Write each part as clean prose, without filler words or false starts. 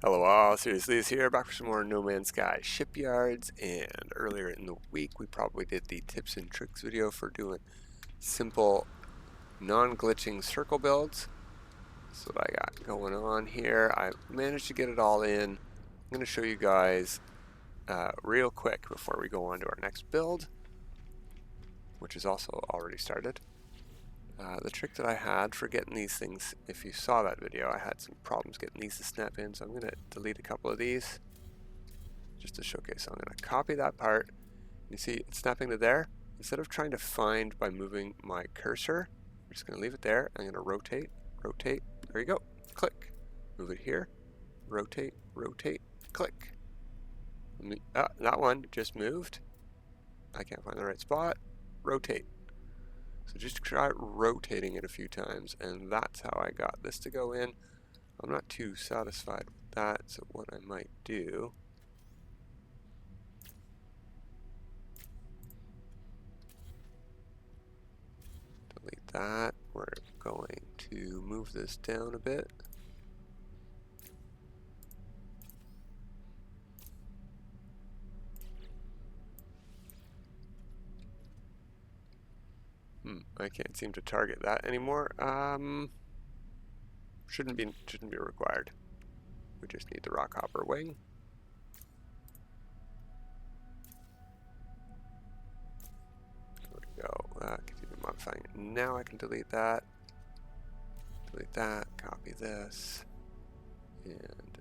Hello all, Seriously is here, back for some more No Man's Sky Shipyards, and earlier in the week we probably did the tips and tricks video for doing simple non-glitching circle builds. That's what I got going on here. I managed to get it all in. I'm going to show you guys real quick before we go on to our next build, which is also already started. The trick that I had for getting these things, if you saw that video, I had some problems getting these to snap in, so I'm going to delete a couple of these just to showcase. So I'm going to copy that part. You see it's snapping to there. Instead of trying to find by moving my cursor, I'm just going to leave it there. I'm going to rotate, rotate. There you go. Click. Move it here. Rotate, rotate, click. That one just moved. I can't find the right spot. Rotate. So just try rotating it a few times, and that's how I got this to go in. I'm not too satisfied with that, so what I might do, delete that. We're going to move this down a bit. I can't seem to target that anymore. Shouldn't be required. We just need the rock hopper wing. There we go. Continue modifying it. Now I can delete that. Delete that. Copy this. And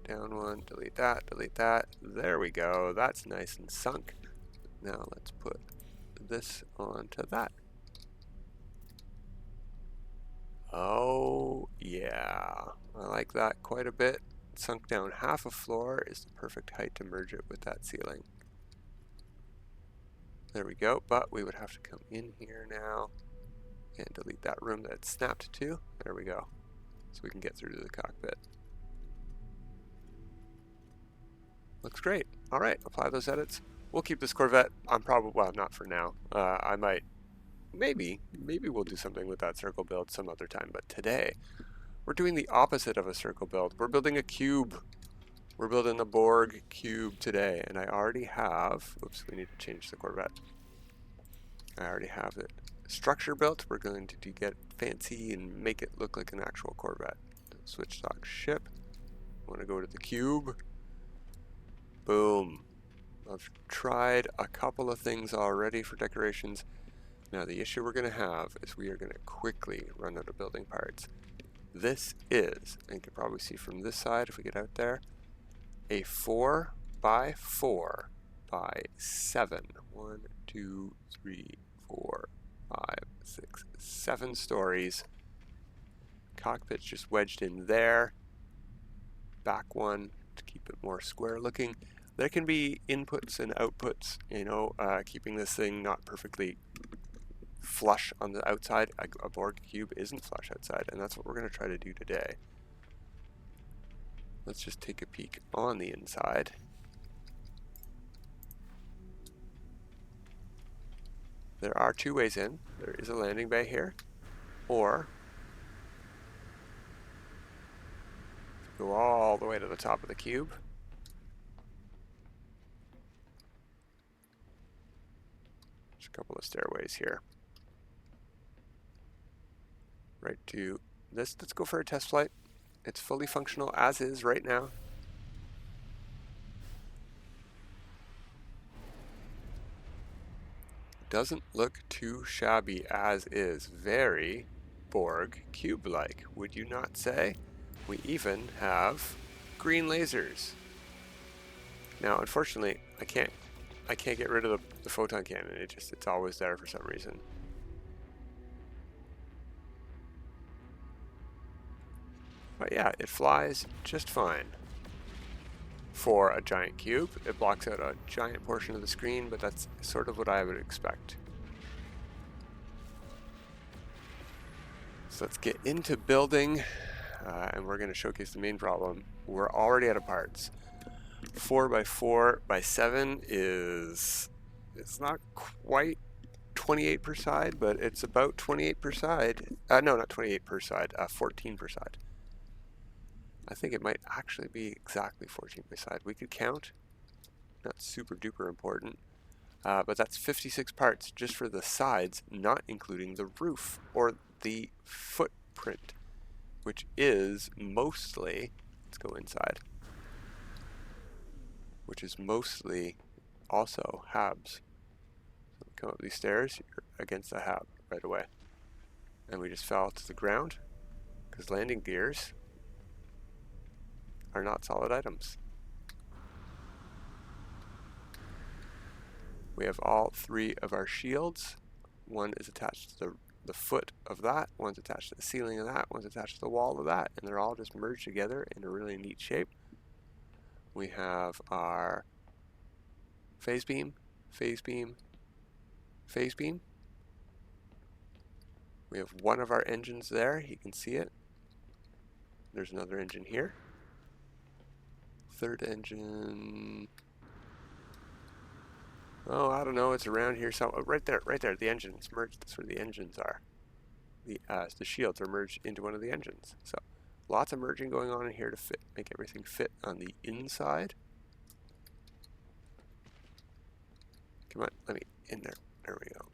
down one. Delete that. Delete that. There we go. That's nice and sunk. Now let's put this onto that. Oh yeah, I like that quite a bit. Sunk down half a floor is the perfect height to merge it with that ceiling. There we go, but we would have to come in here now and delete that room that it snapped to. There we go, so we can get through to the cockpit. Looks great. All right, apply those edits. We'll keep this Corvette. I'm probably, well, not for now. I might, maybe we'll do something with that circle build some other time, but today we're doing the opposite of a circle build. We're building a cube. We're building a Borg cube today, and I already have, oops, we need to change the Corvette. I already have it structure built. We're going to get fancy and make it look like an actual Corvette. Switch stock ship. I want to go to the cube. Boom. I've tried a couple of things already for decorations. Now the issue we're going to have is we are going to quickly run out of building parts. This is, and you can probably see from this side if we get out there, a 4 by 4 by 7. 1, 2, 3, 4, 5, 6, 7 stories. Cockpit's just wedged in there. Back one to keep it more square looking. There can be inputs and outputs, you know, keeping this thing not perfectly flush on the outside. A Borg cube isn't flush outside, and that's what we're going to try to do today. Let's just take a peek on the inside. There are two ways in. There is a landing bay here, or go all the way to the top of the cube. There's a couple of stairways here. Right to this. Let's go for a test flight. It's fully functional as is right now. Doesn't look too shabby as is. Very Borg cube-like, would you not say? We even have green lasers. Now, unfortunately, I can't get rid of the photon cannon. It's always there for some reason. But yeah, it flies just fine for a giant cube. It blocks out a giant portion of the screen, but that's sort of what I would expect. So let's get into building, and we're going to showcase the main problem. We're already out of parts. 4 by 4 by 7 is, it's not quite 28 per side, but it's about 28 per side. No, not 28 per side, 14 per side. I think it might actually be exactly 14 by side. We could count, not super duper important, but that's 56 parts just for the sides, not including the roof or the footprint, which is mostly, let's go inside, which is mostly also habs. So we come up these stairs, you're against the hab right away. And we just fell to the ground because landing gears are not solid items. We have all three of our shields. One is attached to the foot of that, one's attached to the ceiling of that, one's attached to the wall of that, and they're all just merged together in a really neat shape. We have our phase beam, phase beam, phase beam. We have one of our engines there, you can see it. There's another engine here. Third engine, oh, I don't know, it's around here. So right there, the engine's merged. That's where the engines are. The shields are merged into one of the engines. So lots of merging going on in here to make everything fit on the inside. Come on, let me in there. There we go.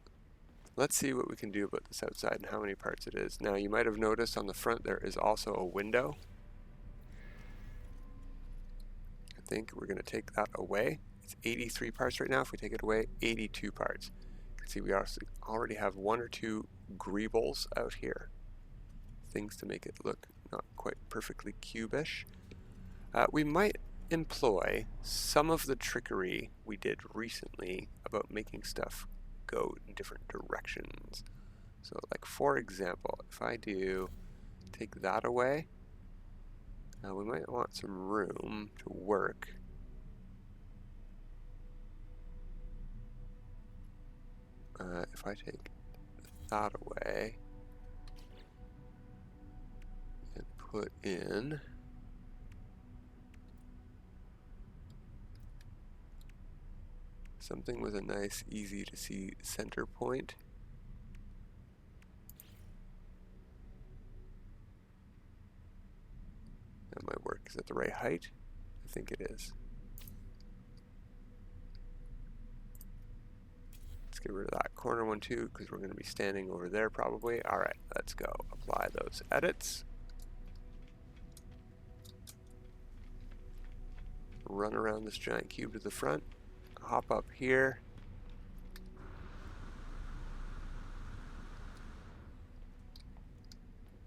Let's see what we can do about this outside and how many parts it is. Now you might have noticed on the front there is also a window. I think we're going to take that away. It's 83 parts right now. If we take it away, 82 parts. You can see we already have one or two greebles out here. Things to make it look not quite perfectly cubish. We might employ some of the trickery we did recently about making stuff go in different directions. So like for example, if I do take that away, we might want some room to work. If I take that away and put in something with a nice, easy to see center point. That might work. Is that the right height? I think it is. Let's get rid of that corner one too, because we're going to be standing over there probably. Alright, let's go apply those edits. Run around this giant cube to the front. Hop up here.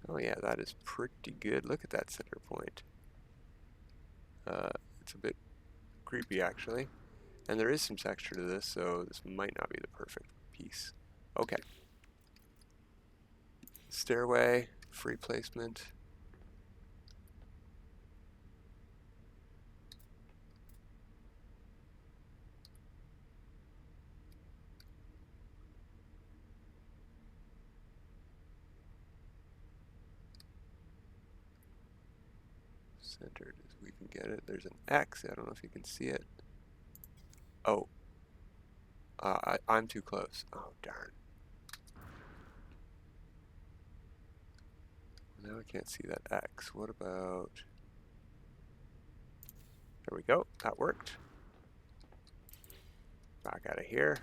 Oh yeah, that is pretty good. Look at that center point. It's a bit creepy actually. And there is some texture to this, so this might not be the perfect piece. Okay. Stairway, free placement. Centered as we can get it. There's an X. I don't know if you can see it. Oh. I'm too close. Oh, darn. Now I can't see that X. What about... There we go. That worked. Back out of here.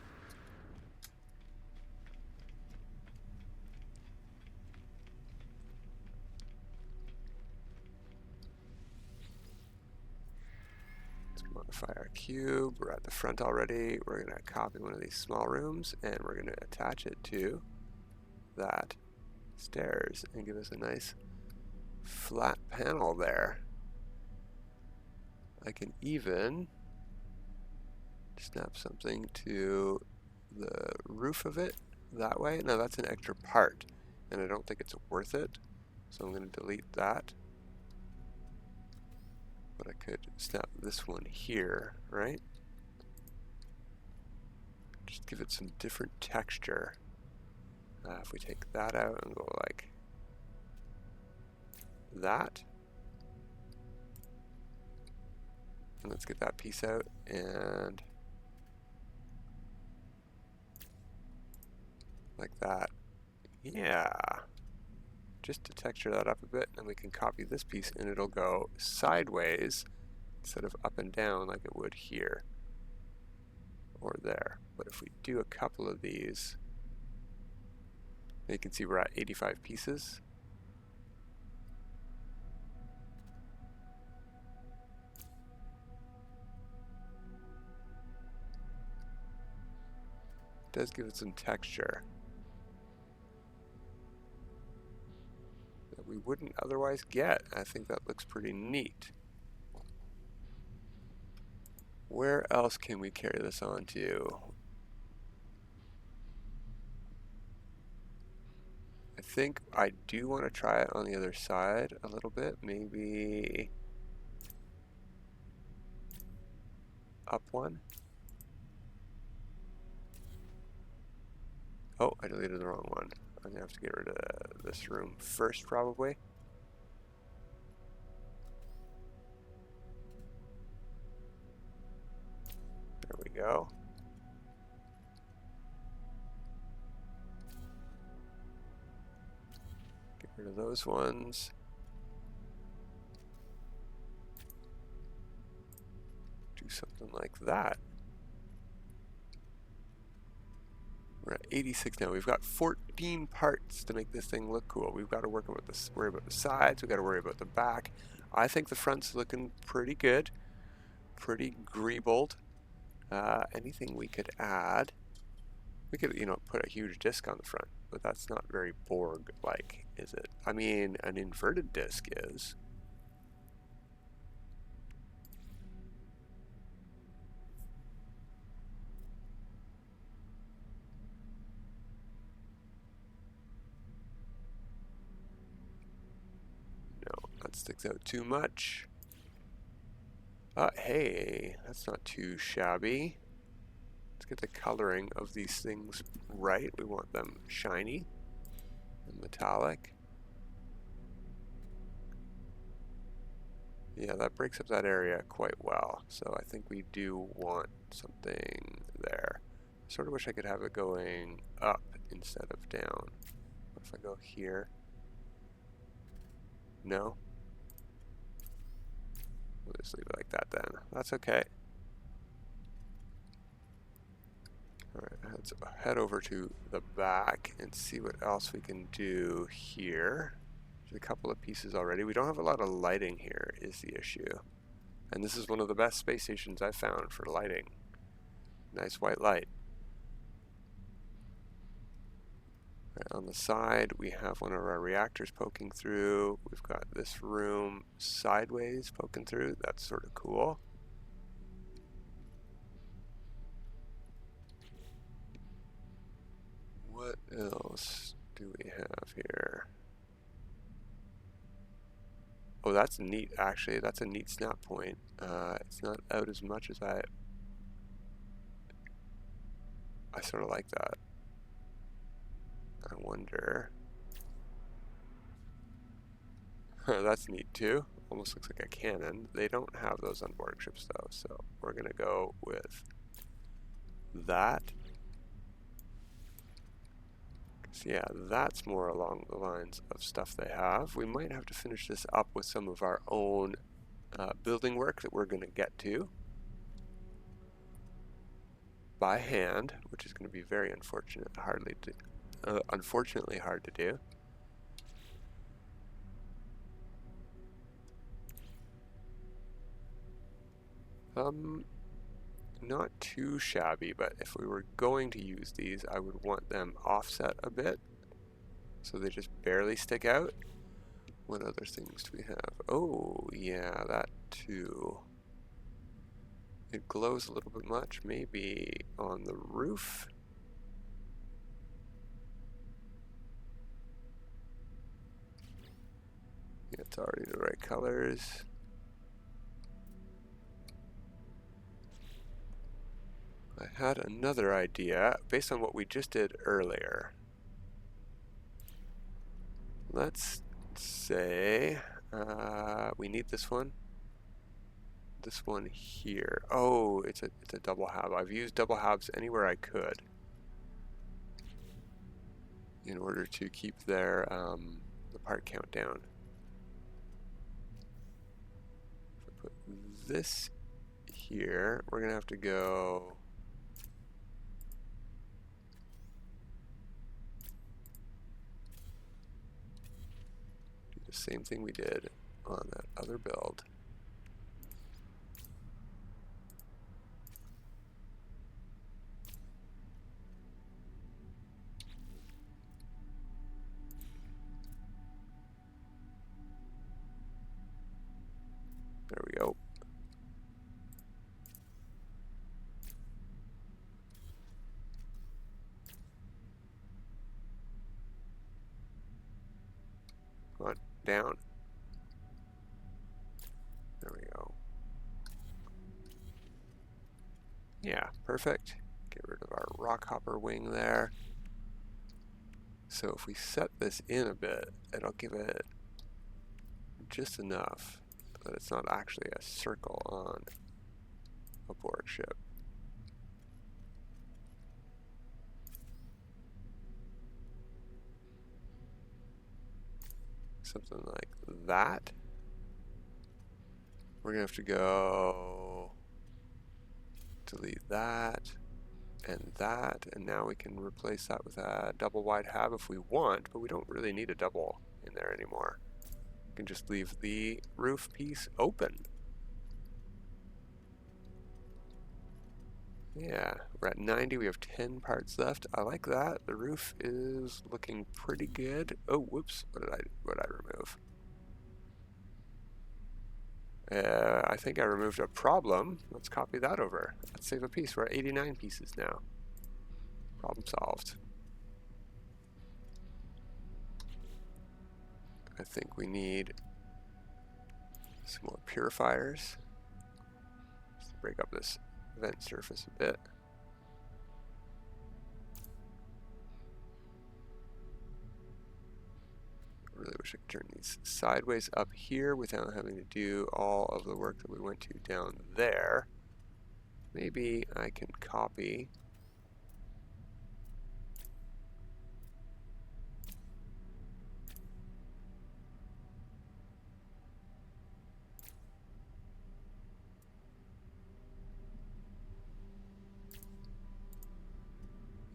Modify our cube. We're at the front already. We're going to copy one of these small rooms and we're going to attach it to that stairs and give us a nice flat panel there. I can even snap something to the roof of it that way. Now that's an extra part and I don't think it's worth it, so I'm going to delete that. But I could snap this one here, right? Just give it some different texture. If we take that out and go like that. And let's get that piece out and like that. Yeah. just to texture that up a bit, and we can copy this piece and it'll go sideways instead of up and down like it would here or there. But if we do a couple of these, you can see we're at 85 pieces. It does give it some texture that we wouldn't otherwise get. I think that looks pretty neat. Where else can we carry this on to? I think I do want to try it on the other side a little bit. Maybe up one. Oh, I deleted the wrong one. I'm gonna have to get rid of this room first, probably. There we go. Get rid of those ones. Do something like that. We're at 86 now. We've got 14 parts to make this thing look cool. We've got to worry about the sides. We've got to worry about the back. I think the front's looking pretty good, pretty greebled. Anything we could add? We could, put a huge disc on the front, but that's not very Borg-like, is it? I mean, an inverted disc is. No, that sticks out too much. Hey, that's not too shabby. Let's get the coloring of these things right. We want them shiny and metallic. Yeah, that breaks up that area quite well. So I think we do want something there. I sort of wish I could have it going up instead of down. What if I go here? No? We'll just leave it like that then. That's okay. Alright, let's head over to the back and see what else we can do here. There's a couple of pieces already. We don't have a lot of lighting here is the issue. And this is one of the best space stations I've found for lighting. Nice white light. Right, on the side we have one of our reactors poking through. We've got this room sideways poking through. That's sort of cool. What else do we have here? Oh, that's neat, actually. That's a neat snap point. It's not out as much as I sort of like that. I wonder. That's neat too. Almost looks like a cannon. They don't have those on Borg ships though, so we're gonna go with that. So yeah, that's more along the lines of stuff they have. We might have to finish this up with some of our own building work that we're going to get to by hand, which is going to be very unfortunate, unfortunately hard to do. Not too shabby, but if we were going to use these, I would want them offset a bit so they just barely stick out. What other things do we have? Oh, yeah, that too. It glows a little bit much, maybe on the roof. Yeah, it's already the right colors. I had another idea based on what we just did earlier. Let's say we need this one. This one here. Oh, it's a double hab. I've used double habs anywhere I could in order to keep their the the part count down. If I put this here, we're going to have to go do the same thing we did on that other build. There we go. Come on, down. There we go. Yeah, perfect. Get rid of our rock hopper wing there. So if we set this in a bit, it'll give it just enough that it's not actually a circle on a Borg ship. Something like that. We're gonna have to go delete that, and now we can replace that with a double wide hab if we want, but we don't really need a double in there anymore. We can just leave the roof piece open. Yeah, we're at 90, we have 10 parts left. I like that. The roof is looking pretty good. Oh, whoops, what did I remove? I think I removed a problem. Let's copy that over. Let's save a piece. We're at 89 pieces now. Problem solved. I think we need some more purifiers. Let's break up this vent surface a bit. I really wish I could turn these sideways up here without having to do all of the work that we went to down there. Maybe I can copy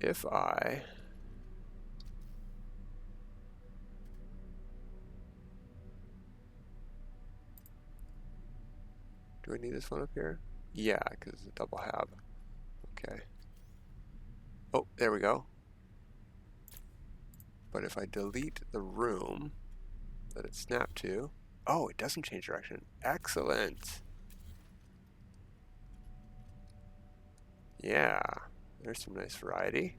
if I do I need this one up here? Yeah, because it's a double hab. Okay. Oh, there we go. But if I delete the room that it snapped to, oh, it doesn't change direction. Excellent. Yeah, there's some nice variety.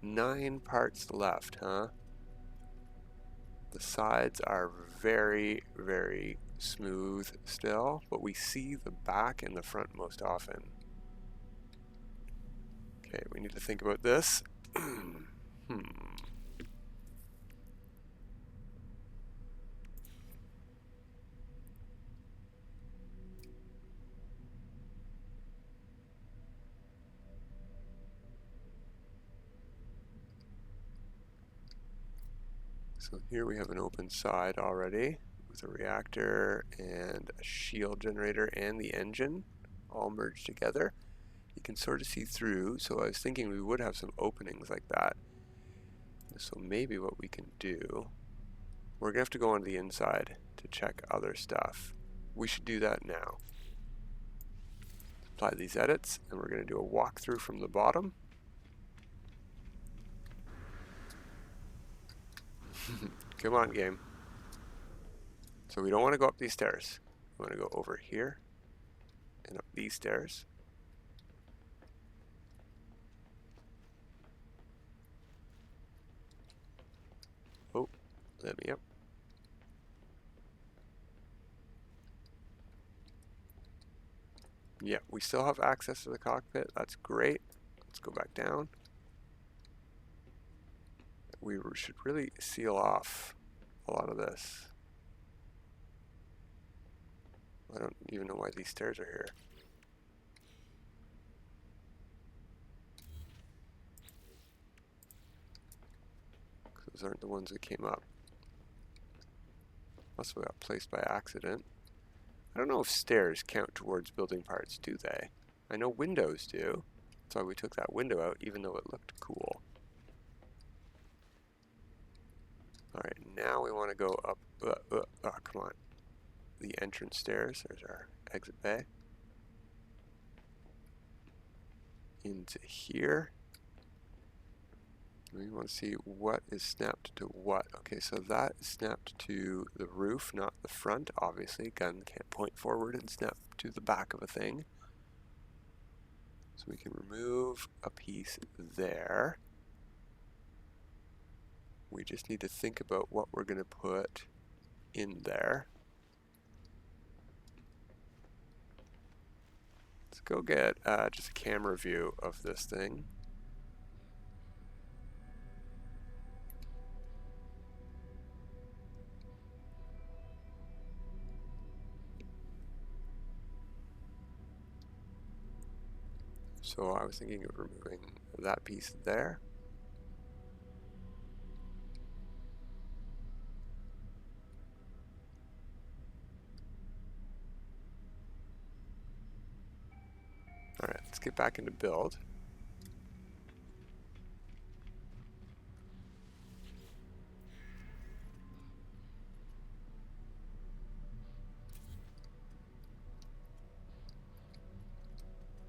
9 parts left, huh? The sides are very, very smooth still, but we see the back and the front most often. Okay, we need to think about this. So here we have an open side already with a reactor and a shield generator and the engine all merged together. You can sort of see through, so I was thinking we would have some openings like that. So maybe what we can do, we're going to have to go on the inside to check other stuff. We should do that now. Apply these edits, and we're going to do a walkthrough from the bottom. Come on, game. So we don't want to go up these stairs. We want to go over here and up these stairs. Oh, let me up. Yeah, we still have access to the cockpit. That's great. Let's go back down. We should really seal off a lot of this. I don't even know why these stairs are here. Those aren't the ones that came up. Must have got placed by accident. I don't know if stairs count towards building parts, do they? I know windows do. That's why we took that window out, even though it looked cool. Alright, now we want to go up. Oh, come on. The entrance stairs. There's our exit bay. Into here. We want to see what is snapped to what. Okay, so that is snapped to the roof, not the front. Obviously, gun can't point forward and snap to the back of a thing. So we can remove a piece there. We just need to think about what we're going to put in there. Let's go get just a camera view of this thing. So I was thinking of removing that piece there. Alright, let's get back into build.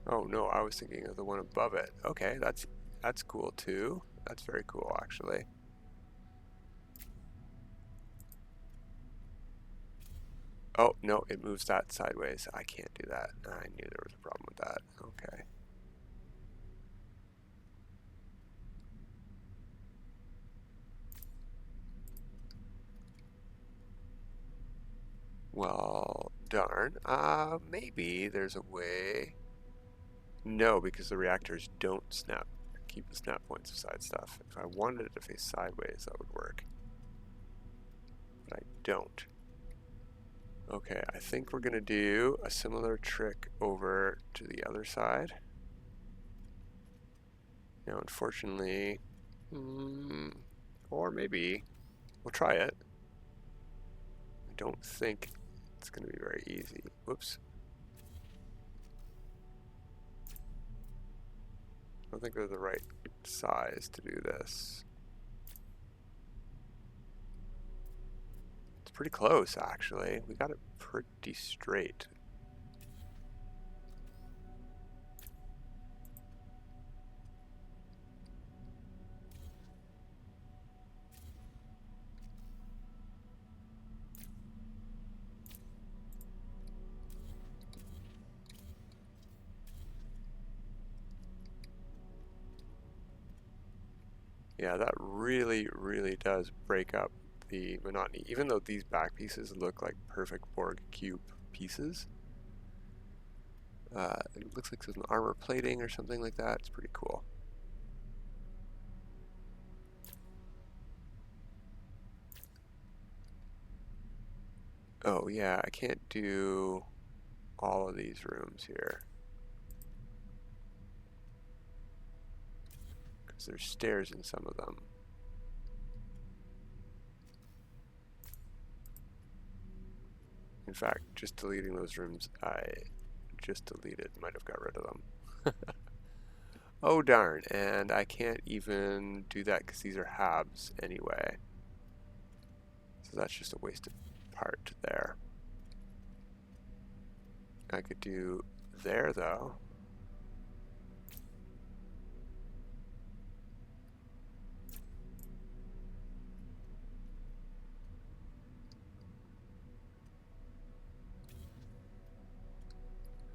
Oh no, I was thinking of the one above it. Okay, that's cool too. That's very cool actually. Oh no, it moves that sideways. I can't do that. I knew there was a problem with that. Okay. Well, darn. Maybe there's a way. No, because the reactors don't snap. Keep the snap points beside stuff. If I wanted it to face sideways, that would work. But I don't. Okay, I think we're gonna do a similar trick over to the other side. Now, unfortunately, or maybe we'll try it. I don't think it's gonna be very easy. Whoops. I don't think they're the right size to do this. It's pretty close, actually. We got it pretty straight. Yeah, that really, really does break up the monotony. Even though these back pieces look like perfect Borg cube pieces. It looks like some armor plating or something like that. It's pretty cool. Oh yeah, I can't do all of these rooms here. Because there's stairs in some of them. In fact, just deleting those rooms, I just deleted, might have got rid of them. Oh darn, and I can't even do that because these are habs anyway. So that's just a wasted part there. I could do there though.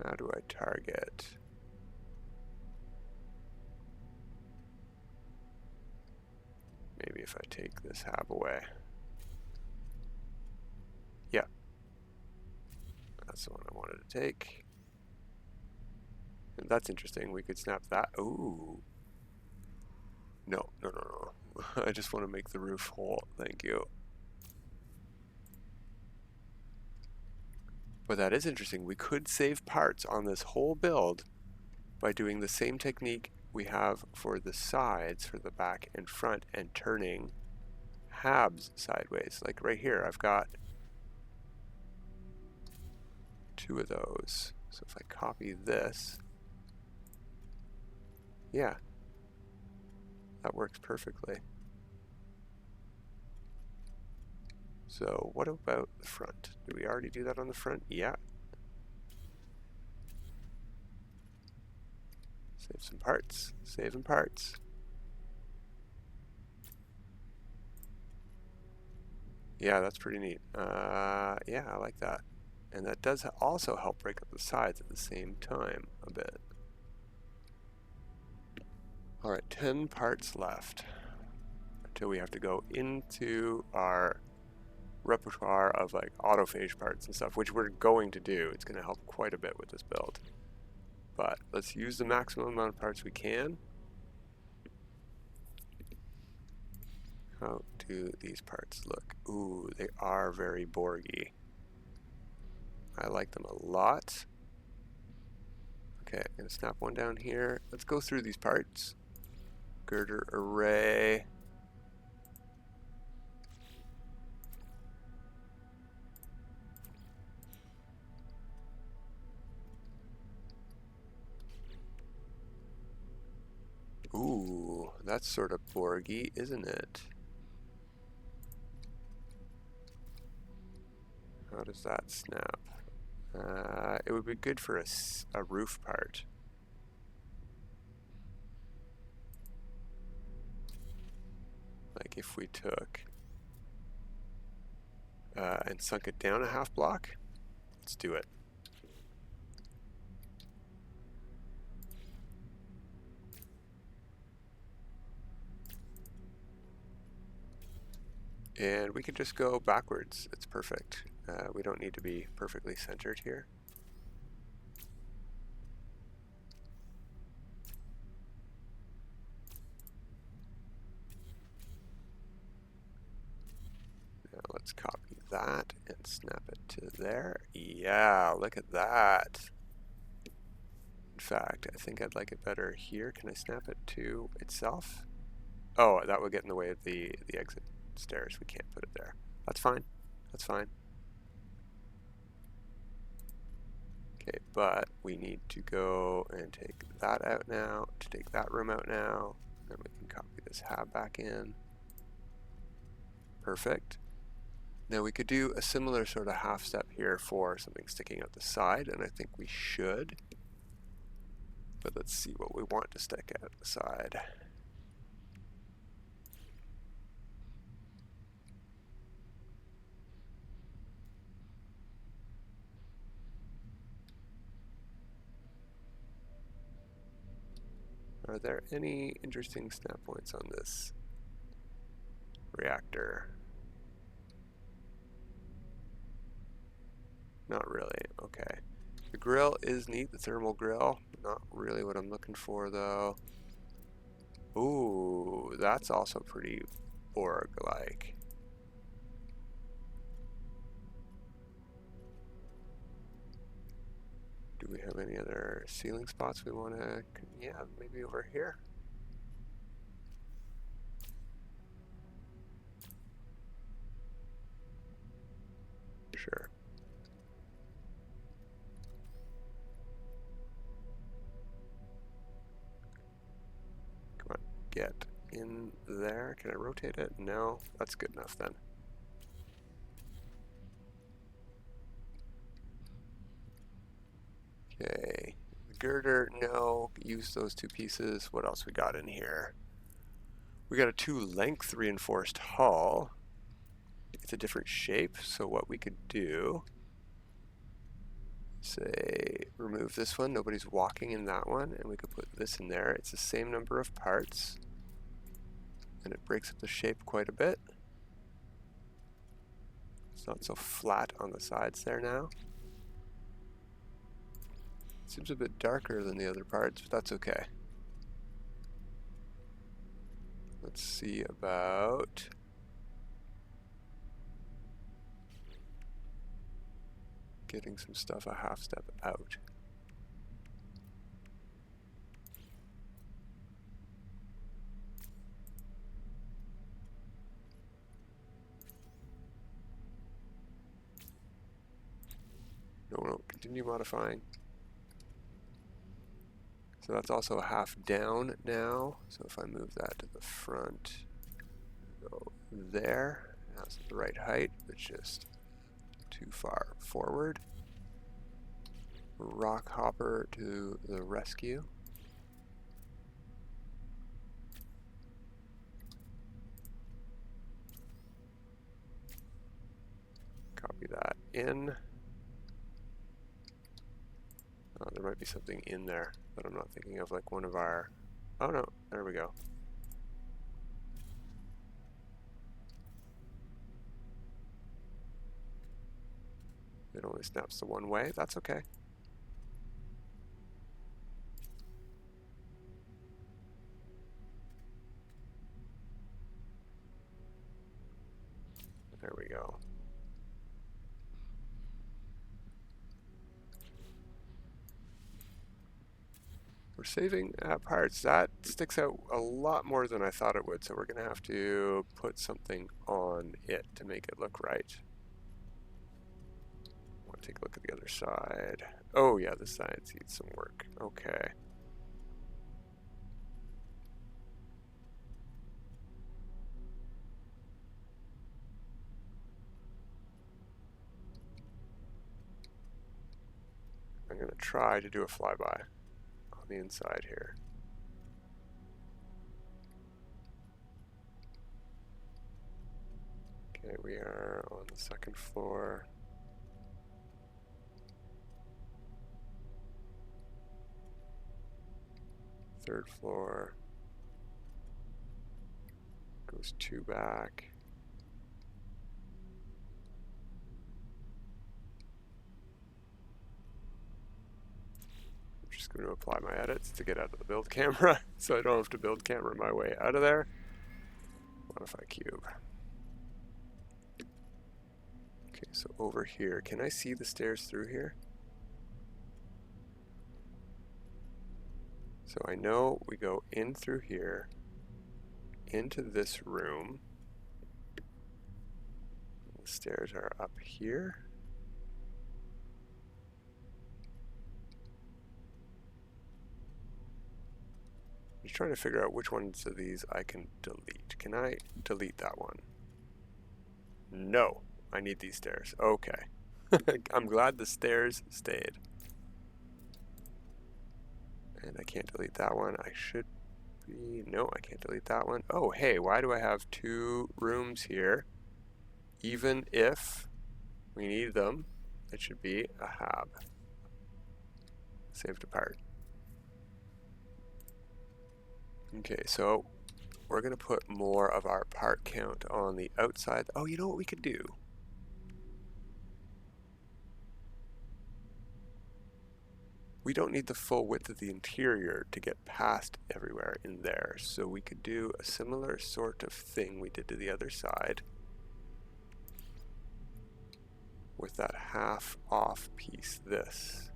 How do I target? Maybe if I take this hab away. Yeah. That's the one I wanted to take. And that's interesting. We could snap that. Ooh. No. I just want to make the roof whole. Thank you. But that is interesting. We could save parts on this whole build by doing the same technique we have for the sides, for the back and front, and turning habs sideways. Like right here, I've got 2 of those. So if I copy this, yeah, that works perfectly. So what about the front? Did we already do that on the front? Yeah. Save some parts. Saving parts. Yeah, that's pretty neat. Yeah, I like that. And that does also help break up the sides at the same time a bit. Alright, 10 parts left until we have to go into our repertoire of like autophage parts and stuff, which we're going to do. It's going to help quite a bit with this build. But let's use the maximum amount of parts we can. How do these parts look? Ooh, they are very Borgy. I like them a lot. Okay, I'm going to snap one down here. Let's go through these parts. Girder array. Ooh, that's sort of Borgy, isn't it? How does that snap? It would be good for a roof part. Like if we took and sunk it down a half block. Let's do it. And we can just go backwards. It's perfect. We don't need to be perfectly centered here. Now let's copy that and snap it to there. Yeah, look at that. In fact, I think I'd like it better here. Can I snap it to itself? Oh, that would get in the way of the exit stairs. We can't put it there. That's fine. That's fine. Okay, but we need to go and take that out now, to take that room out now. Then we can copy this hab back in. Perfect. Now we could do a similar sort of half step here for something sticking out the side, and I think we should. But let's see what we want to stick out the side. Are there any interesting snap points on this reactor? Not really. Okay. The grill is neat, the thermal grill. Not really what I'm looking for though. Ooh, that's also pretty Borg-like. Do we have any other ceiling spots we want to... Yeah, maybe over here. Sure. Come on, get in there. Can I rotate it? No, that's good enough then. Okay, the girder, no, use those two pieces. What else we got in here? We got a 2-length reinforced hull. It's a different shape, so what we could do, say, remove this one. Nobody's walking in that one, and we could put this in there. It's the same number of parts, and it breaks up the shape quite a bit. It's not so flat on the sides there now. Seems a bit darker than the other parts, but that's okay. Let's see about... getting some stuff a half step out. No, continue modifying. So that's also half down now. So if I move that to the front, go there. That's the right height, but just too far forward. Rock hopper to the rescue. Copy that in. Oh, there might be something in there that I'm not thinking of, like one of our... Oh no, there we go. It only snaps the one way, that's okay. There we go. We're saving parts. That sticks out a lot more than I thought it would, so we're going to have to put something on it to make it look right. I want to take a look at the other side. Oh yeah, this side needs some work. Okay. I'm going to try to do a flyby on the inside here. Okay, we are on the second floor. Third floor. Goes 2 back. I'm just going to apply my edits to get out of the build camera so I don't have to build camera my way out of there. Modify cube. Okay, so over here, can I see the stairs through here? So I know we go in through here, into this room. The stairs are up here. I'm just trying to figure out which ones of these I can delete. Can I delete that one? No, I need these stairs. Okay. I'm glad the stairs stayed. And I can't delete that one. I should be... No, I can't delete that one. Oh, hey, why do I have 2 rooms here? Even if we need them, it should be a hab. Save to part. Okay, so we're going to put more of our part count on the outside. Oh, you know what we could do? We don't need the full width of the interior to get past everywhere in there. So we could do a similar sort of thing we did to the other side with that half off piece, this.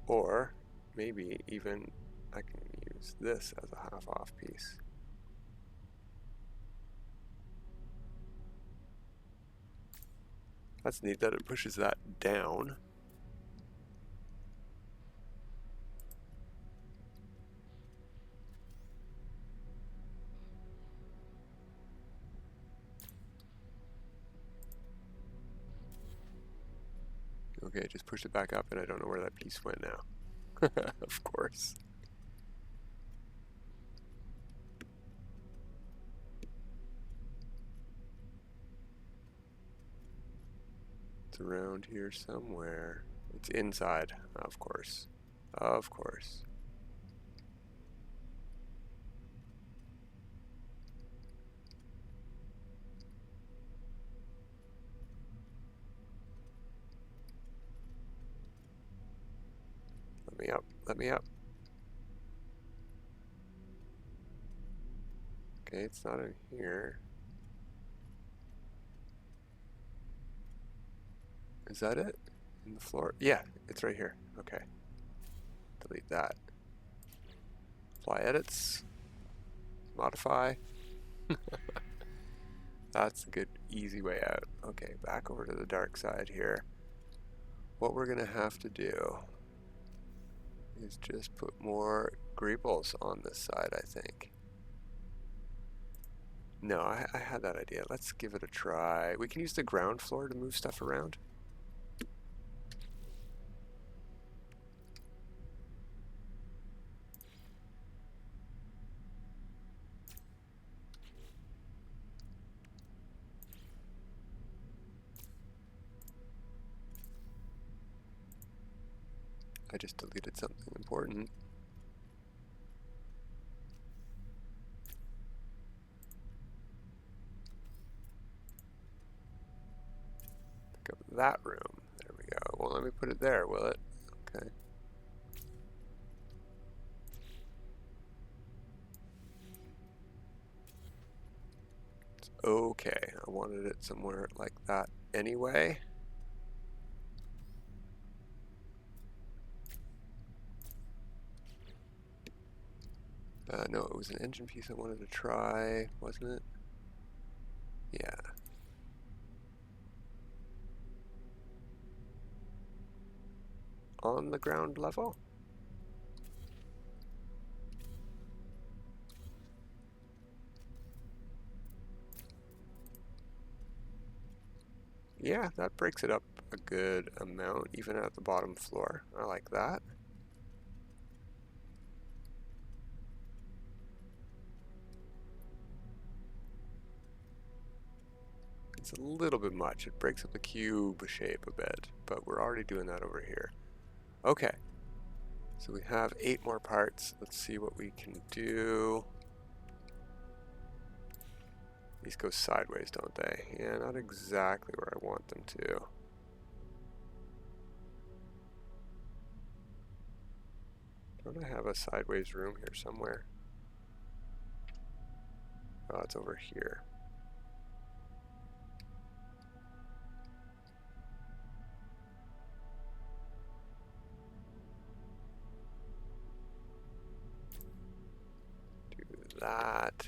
Or maybe even I can use this as a half off piece. That's neat that it pushes that down. Okay, just push it back up and I don't know where that piece went now. Of course. It's around here somewhere. It's inside, of course. Of course. Let me up, let me up. Okay, it's not in here. Is that it? In the floor? Yeah, it's right here. Okay. Delete that. Apply edits. Modify. That's a good, easy way out. Okay, back over to the dark side here. What we're gonna have to do is just put more greebles on this side, I think. No, I had that idea. Let's give it a try. We can use the ground floor to move stuff around. I just deleted something important. Pick up that room. There we go. Well, let me put it there, will it? Okay. It's okay. I wanted it somewhere like that anyway. No, it was an engine piece I wanted to try, wasn't it? Yeah. On the ground level? Yeah, that breaks it up a good amount, even at the bottom floor. I like that. It's a little bit much. It breaks up the cube shape a bit, but we're already doing that over here. Okay, so we have 8 more parts. Let's see what we can do. These go sideways, don't they? Yeah, not exactly where I want them to. Don't I have a sideways room here somewhere? Oh, it's over here. Do that.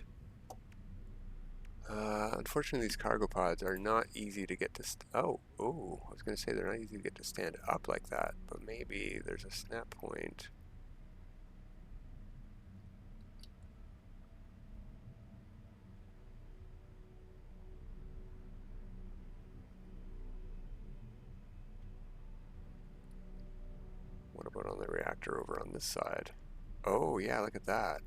Unfortunately, these cargo pods are not easy to get to. I was going to say they're not easy to get to stand up like that, but maybe there's a snap point. What about on the reactor over on this side? Oh, yeah, look at that.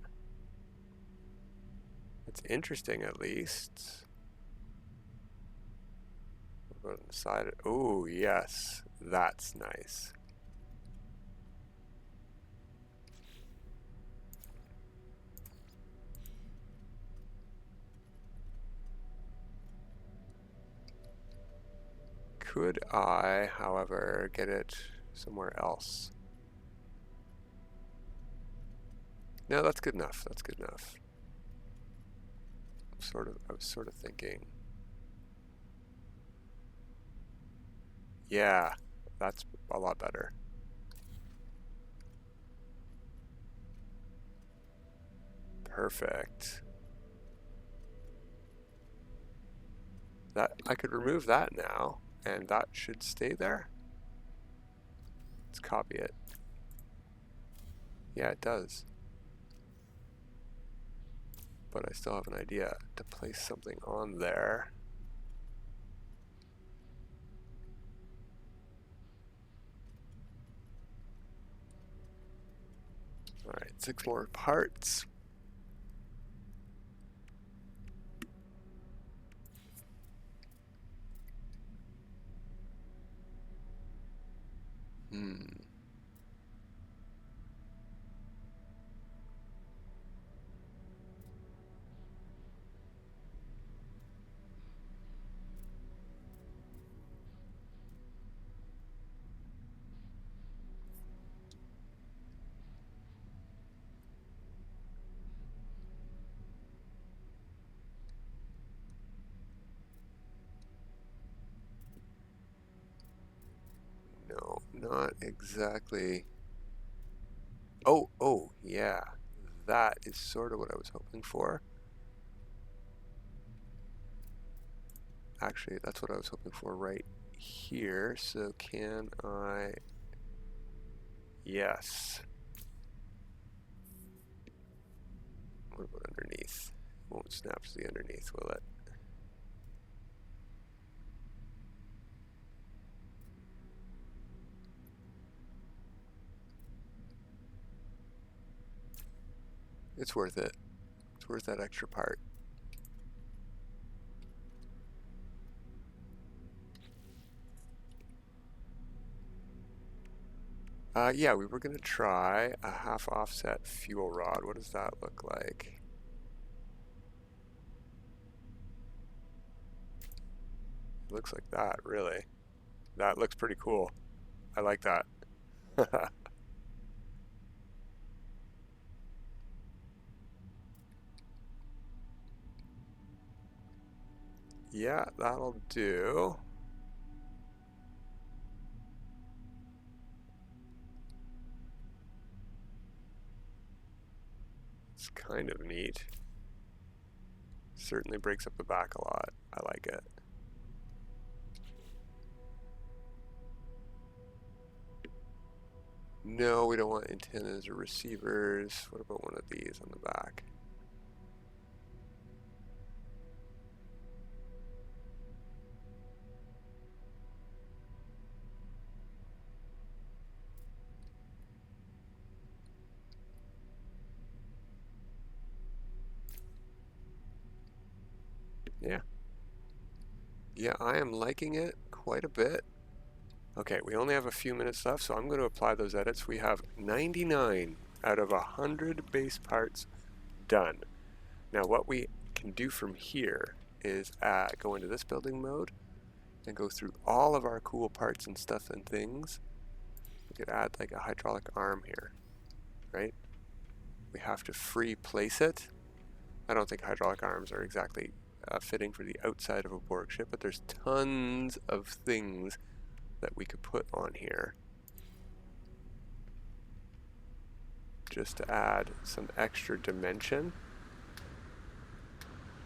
It's interesting, at least. What about on the side? Oh, yes, that's nice. Could I, however, get it somewhere else? No, that's good enough. That's good enough. I was sort of thinking. Yeah, that's a lot better. Perfect. That I could remove that now, and that should stay there. Let's copy it. Yeah, it does. But I still have an idea to place something on there. Alright, 6 more parts. No, not exactly. Oh, yeah. That is sort of what I was hoping for. Actually, that's what I was hoping for right here. So can I... Yes. What about underneath? Won't snap to the underneath, will it? It's worth it. It's worth that extra part. Yeah, we were going to try a half offset fuel rod. What does that look like? It looks like that, really. That looks pretty cool. I like that. Yeah, that'll do. It's kind of neat. Certainly breaks up the back a lot. I like it. No, we don't want antennas or receivers. What about one of these on the back? Yeah. Yeah, I am liking it quite a bit. Okay, we only have a few minutes left, so I'm going to apply those edits. We have 99 out of 100 base parts done. Now what we can do from here is go into this building mode and go through all of our cool parts and stuff and things. We could add like a hydraulic arm here, right? We have to free place it. I don't think hydraulic arms are exactly fitting for the outside of a Borg ship, but there's tons of things that we could put on here just to add some extra dimension.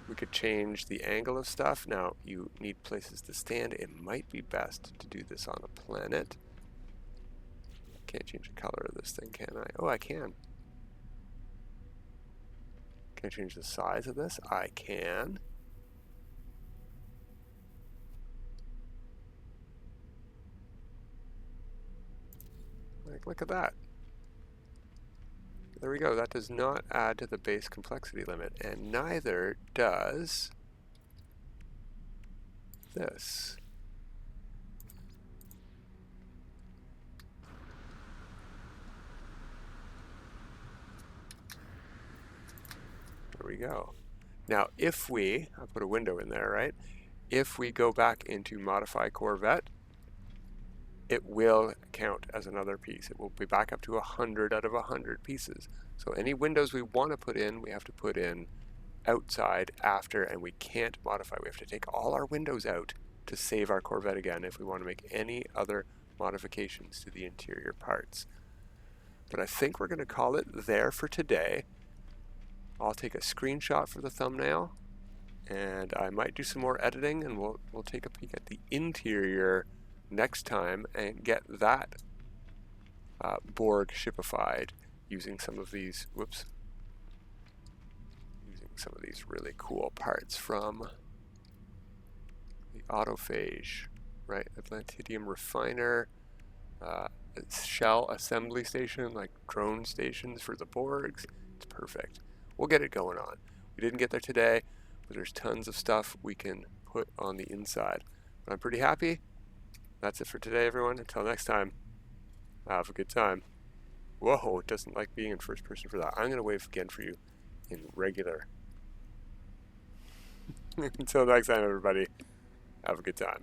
We could change the angle of stuff. Now, you need places to stand. It might be best to do this on a planet. Can't change the color of this thing, can I? Oh, I can. Can I change the size of this? I can. Like, look at that. There we go. That does not add to the base complexity limit, and neither does this. There we go. Now, if we, I'll put a window in there, right? If we go back into Modify Corvette, it will count as another piece. It will be back up to 100 out of 100 pieces. So any windows we want to put in, we have to put in outside after, and we can't modify. We have to take all our windows out to save our Corvette again if we want to make any other modifications to the interior parts. But I think we're going to call it there for today. I'll take a screenshot for the thumbnail, and I might do some more editing, and we'll take a peek at the interior next time and get that Borg shipified using some of these, using some of these really cool parts from the autophage, right? Atlantidium refiner, shell assembly station, like drone stations for the Borgs. It's perfect. We'll get it going on. We didn't get there today, but there's tons of stuff we can put on the inside. But I'm pretty happy. That's it for today, everyone. Until next time, have a good time. Whoa, it doesn't like being in first person for that. I'm going to wave again for you in regular. Until next time, everybody, have a good time.